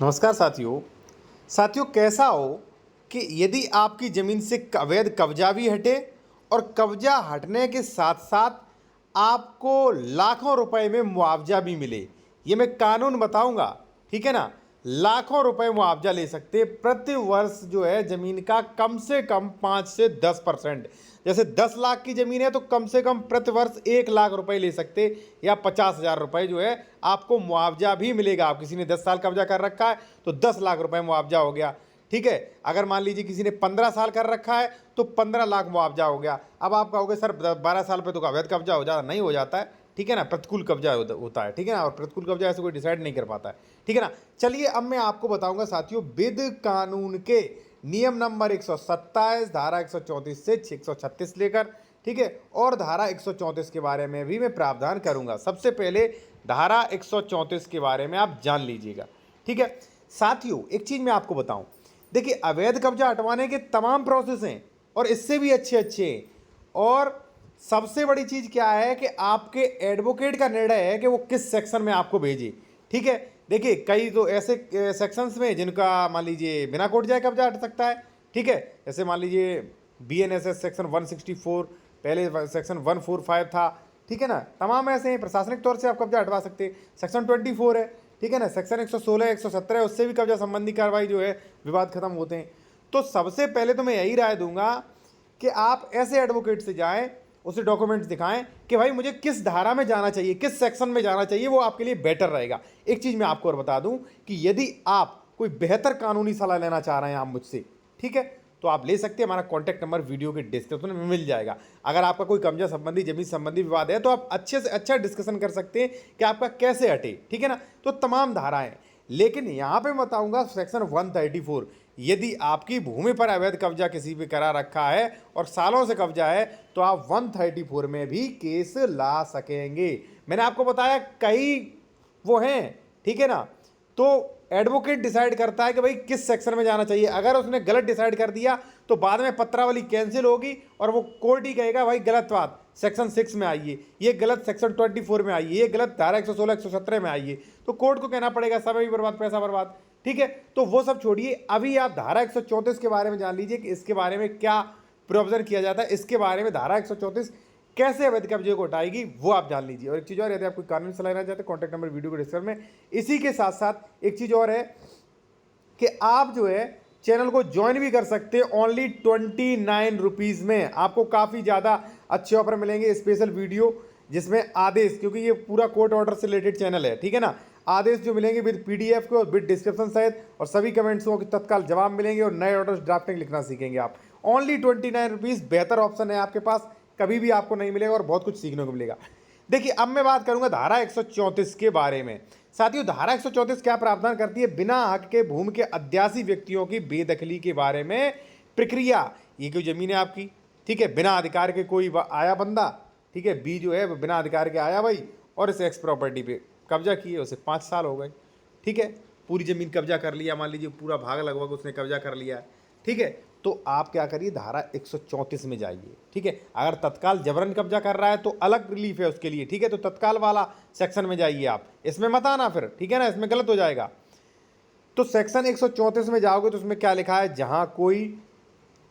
नमस्कार साथियों कैसा हो कि यदि आपकी ज़मीन से अवैध कब्जा भी हटे और कब्जा हटने के साथ साथ आपको लाखों रुपए में मुआवजा भी मिले। ये मैं कानून बताऊंगा, ठीक है ना। लाखों रुपए मुआवजा ले सकते हैं प्रति वर्ष जो है ज़मीन का कम से कम 5 से 10%। जैसे 10 लाख की ज़मीन है तो कम से कम प्रति वर्ष 1 लाख रुपए ले सकते या 50,000 रुपए जो है आपको मुआवजा भी मिलेगा। आप किसी ने 10 साल कब्जा कर रखा है तो 10 लाख रुपए मुआवजा हो गया, ठीक है। अगर मान लीजिए किसी ने 15 साल कर रखा है तो 15 लाख मुआवजा हो गया। अब आप कहोगे सर 12 साल पे तो अवैध कब्जा हो जाता, नहीं हो जाता है, ठीक है ना। प्रतिकूल कब्जा होता है, ठीक है ना। और प्रतिकूल कब्जा ऐसे कोई डिसाइड नहीं कर पाता है, ठीक है ना। चलिए अब मैं आपको बताऊंगा साथियों विद कानून के नियम नंबर 127 धारा 134 से 136 लेकर, ठीक है, और धारा 134 के बारे में भी मैं प्रावधान करूंगा। सबसे पहले धारा 134 के बारे में आप जान लीजिएगा, ठीक है। साथियों एक चीज मैं आपको बताऊं, देखिए अवैध कब्जा हटवाने के तमाम प्रोसेस हैं और इससे भी अच्छे अच्छे हैं। और सबसे बड़ी चीज क्या है कि आपके एडवोकेट का निर्णय है कि वो किस सेक्शन में आपको भेजे, ठीक है। देखिए कई तो ऐसे सेक्शंस में जिनका मान लीजिए बिना कोर्ट जाए कब्जा हट सकता है, ठीक है। जैसे मान लीजिए BNSS सेक्शन 164, पहले सेक्शन 145 था, ठीक है ना। तमाम ऐसे हैं, प्रशासनिक तौर से आप कब्जा हटवा सकते हैं। सेक्शन 24 है, ठीक है ना। सेक्शन 116 117 उससे भी कब्जा संबंधी कार्रवाई जो है विवाद खत्म होते हैं। तो सबसे पहले तो मैं यही राय दूंगा कि आप ऐसे एडवोकेट से जाएं, उसे डॉक्यूमेंट्स दिखाएं कि भाई मुझे किस धारा में जाना चाहिए, किस सेक्शन में जाना चाहिए, वो आपके लिए बेटर रहेगा। एक चीज मैं आपको और बता दूं कि यदि आप कोई बेहतर कानूनी सलाह लेना चाह रहे हैं आप मुझसे, ठीक है, तो आप ले सकते हैं। हमारा कॉन्टैक्ट नंबर वीडियो के डिस्क्रिप्शन में मिल जाएगा। अगर आपका कोई कब्जा संबंधी जमीन संबंधी विवाद है तो आप अच्छे से अच्छा डिस्कशन कर सकते हैं कि आपका कैसे हटे, ठीक है ना। तो तमाम धाराएं, लेकिन यहां पे बताऊंगा सेक्शन 134, यदि आपकी भूमि पर अवैध कब्जा किसी भी करा रखा है और सालों से कब्जा है तो आप 134 में भी केस ला सकेंगे। मैंने आपको बताया कई वो हैं, ठीक है ना। तो एडवोकेट डिसाइड करता है कि भाई किस सेक्शन में जाना चाहिए। अगर उसने गलत डिसाइड कर दिया तो बाद में पत्रावली कैंसिल होगी और वो कोर्ट ही कहेगा भाई गलत बात, सेक्शन 6 में आइए, ये गलत सेक्शन 24 में आइए, ये गलत धारा 116 117 में आइए। तो कोर्ट को कहना पड़ेगा, समय भी बर्बाद, पैसा बर्बाद, ठीक है। तो वो सब छोड़िए, अभी आप धारा 134 के बारे में जान लीजिए कि इसके बारे में क्या प्रोविजन किया जाता है। इसके बारे में धारा 134 कैसे अवैध कब्जे को हटाएगी वो आप जान लीजिए। और एक चीज़ और, यदि आप कोई कानूनी सलाह लेना चाहते हैं कॉन्टैक्ट नंबर वीडियो के डिस्क्रिप्शन में। इसी के साथ साथ एक चीज़ और है कि आप जो है चैनल को ज्वाइन भी कर सकते हैं ओनली 29 रुपीज़ में। आपको काफ़ी ज़्यादा अच्छे ऑफर मिलेंगे, स्पेशल वीडियो जिसमें आदेश, क्योंकि ये पूरा कोर्ट ऑर्डर से रिलेटेड चैनल है, ठीक है ना। आदेश जो मिलेंगे विद PDF को, विद डिस्क्रिप्शन सहित, और सभी कमेंट्सों के तत्काल जवाब मिलेंगे और नए ऑर्डर ड्राफ्टिंग लिखना सीखेंगे आप। ओनली 29 रुपीज़, बेहतर ऑप्शन है आपके पास, कभी भी आपको नहीं मिलेगा और बहुत कुछ सीखने को मिलेगा। देखिए अब मैं बात करूंगा धारा 134 के बारे में। साथियों धारा 134 क्या प्रावधान करती है? बिना हक के भूमि के अध्यासी व्यक्तियों की बेदखली के बारे में प्रक्रिया। ये कोई जमीन है आपकी, ठीक है, बिना अधिकार के कोई आया बंदा, ठीक है, बी जो है वो बिना अधिकार के आया भाई और इस एक्स प्रॉपर्टी पे कब्जा किए, उसे 5 साल हो गए, ठीक है। पूरी ज़मीन कब्जा कर लिया, मान लीजिए पूरा भाग लगभग उसने कब्जा कर लिया है, ठीक है। तो आप क्या करिए, धारा 134 में जाइए, ठीक है। अगर तत्काल जबरन कब्जा कर रहा है तो अलग रिलीफ है उसके लिए, ठीक है। तो तत्काल वाला सेक्शन में जाइए आप, इसमें मत आना फिर, ठीक है ना, इसमें गलत हो जाएगा। तो सेक्शन 134 में जाओगे तो उसमें क्या लिखा है, जहां कोई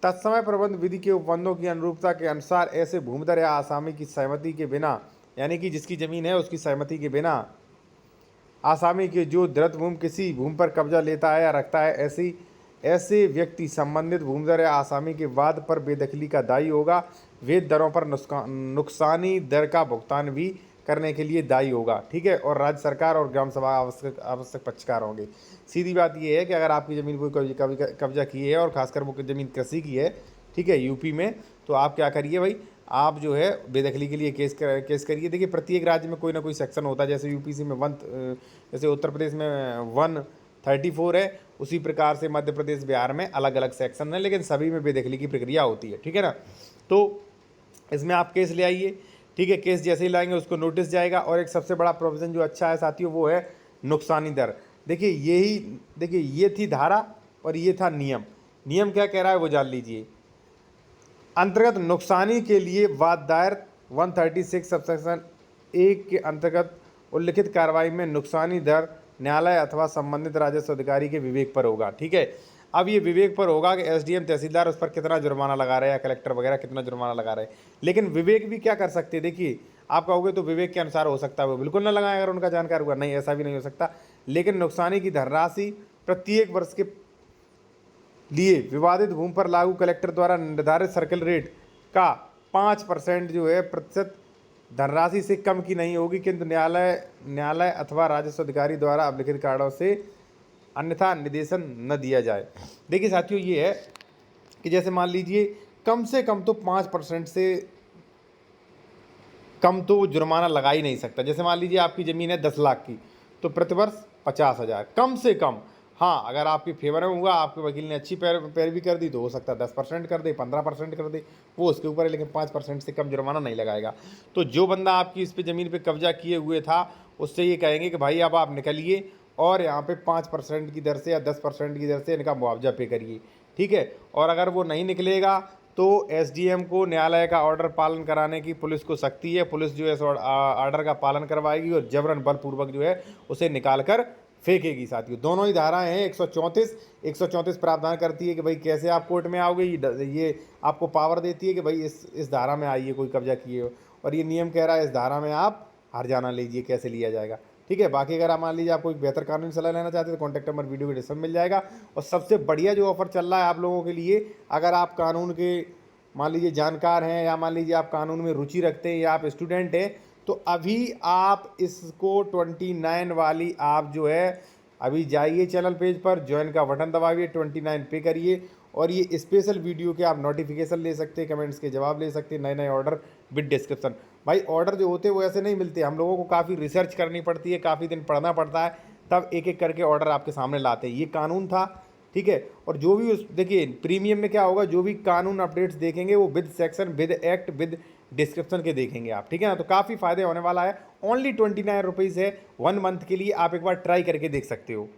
तत्समय प्रबंध विधि के उपबंधों की अनुरूपता के अनुसार ऐसे भूमिधर या आसामी की सहमति के बिना, यानी कि जिसकी जमीन है उसकी सहमति के बिना आसामी के जो दृढ़ भूमि किसी भूमि पर कब्जा लेता है या रखता है, ऐसे व्यक्ति संबंधित भूमिधर या आसामी के वाद पर बेदखली का दायी होगा। वेद दरों पर नुकसानी दर का भुगतान भी करने के लिए दायी होगा, ठीक है। और राज्य सरकार और ग्राम सभा आवश्यक पक्षकार होंगे। सीधी बात यह है कि अगर आपकी ज़मीन कोई कब्जा की है और खासकर वो ज़मीन कृषि की है, ठीक है, यूपी में, तो आप क्या करिए भाई, आप जो है बेदखली के लिए केस करिए। देखिए प्रत्येक राज्य में कोई ना कोई सेक्शन होता है, जैसे यूपी में जैसे उत्तर प्रदेश में 134 है, उसी प्रकार से मध्य प्रदेश बिहार में अलग अलग सेक्शन है, लेकिन सभी में बेदखली की प्रक्रिया होती है, ठीक है ना। तो इसमें आप केस ले आइए, ठीक है। केस जैसे ही लाएंगे उसको नोटिस जाएगा। और एक सबसे बड़ा प्रोविज़न जो अच्छा है साथियों वो है नुकसानी दर। देखिए ये थी धारा और ये था नियम। नियम क्या कह रहा है वो जान लीजिए। अंतर्गत नुकसानी के लिए वाद दायर 136 सबसेक्शन 1 के अंतर्गत उल्लिखित कार्रवाई में नुकसानी दर न्यायालय अथवा संबंधित राजस्व अधिकारी के विवेक पर होगा। ठीक है, अब ये विवेक पर होगा कि एसडीएम तहसीलदार उस पर कितना जुर्माना लगा रहे हैं या कलेक्टर वगैरह कितना जुर्माना लगा रहे हैं। लेकिन विवेक भी क्या कर सकते हैं, देखिए आप कहोगे तो विवेक के अनुसार हो सकता है वो बिल्कुल ना लगाए अगर उनका जानकार हुआ, नहीं ऐसा भी नहीं हो सकता। लेकिन नुकसानी की धनराशि प्रत्येक वर्ष के लिए विवादित भूमि पर लागू कलेक्टर द्वारा निर्धारित सर्किल रेट का 5% जो है प्रतिशत धनराशि से कम की नहीं होगी, किंतु न्यायालय अथवा राजस्व अधिकारी द्वारा अभिलिखित कारणों से अन्यथा निर्देशन न दिया जाए। देखिए साथियों, ये है कि जैसे मान लीजिए कम से कम तो 5% से कम तो वो जुर्माना लगा ही नहीं सकता। जैसे मान लीजिए आपकी ज़मीन है 10 लाख की, तो प्रतिवर्ष 50,000 कम से कम। हाँ, अगर आपकी फेवर में हुआ, आपके वकील ने अच्छी पैरवी कर दी तो हो सकता है 10% कर दे, 15% कर दे, वो उसके ऊपर है, लेकिन 5% से कम जुर्माना नहीं लगाएगा। तो जो बंदा आपकी इस पे ज़मीन पे कब्जा किए हुए था, उससे ये कहेंगे कि भाई अब आप निकलिए और यहाँ पे 5% की दर से या 10% की दर से इनका मुआवजा पे करिए। ठीक है, और अगर वो नहीं निकलेगा तो एसडीएम को न्यायालय का ऑर्डर पालन कराने की पुलिस को सख्ती है। पुलिस जो है इस ऑर्डर का पालन करवाएगी और जबरन बलपूर्वक जो है उसे निकाल कर फेंकेगी। साथियों, दोनों ही धाराएं हैं। 134 प्रावधान करती है कि भाई कैसे आप कोर्ट में आओगे, ये आपको पावर देती है कि भाई इस धारा में आइए कोई कब्जा किए हो, और ये नियम कह रहा है इस धारा में आप हर्जाना लीजिए, कैसे लिया जाएगा। ठीक है, बाकी अगर आप मान लीजिए आप कोई बेहतर कानूनी सलाह लेना चाहते हैं तो कॉन्टैक्ट नंबर वीडियो के डिस्क्रिप्शन में मिल जाएगा। और सबसे बढ़िया जो ऑफर चल रहा है आप लोगों के लिए, अगर आप कानून के मान लीजिए जानकार हैं या मान लीजिए आप कानून में रुचि रखते हैं या आप स्टूडेंट हैं, तो अभी आप इसको 29 वाली आप जो है अभी जाइए चैनल पेज पर, ज्वाइन का बटन दबाइए, 29 पे करिए और ये स्पेशल वीडियो के आप नोटिफिकेशन ले सकते हैं, कमेंट्स के जवाब ले सकते हैं, नए नए ऑर्डर विद डिस्क्रिप्शन। भाई ऑर्डर जो होते हैं वो ऐसे नहीं मिलते, हम लोगों को काफ़ी रिसर्च करनी पड़ती है, काफ़ी दिन पढ़ना पड़ता है, तब एक एक करके ऑर्डर आपके सामने लाते हैं। ये कानून था, ठीक है। और जो भी उस देखिए प्रीमियम में क्या होगा, जो भी कानून अपडेट्स देखेंगे वो with section, with act, with description के देखेंगे आप, ठीक है ना। तो काफ़ी फायदे होने वाला है। ओनली 29 रुपीज़ है 1 मंथ के लिए, आप एक बार ट्राई करके देख सकते हो।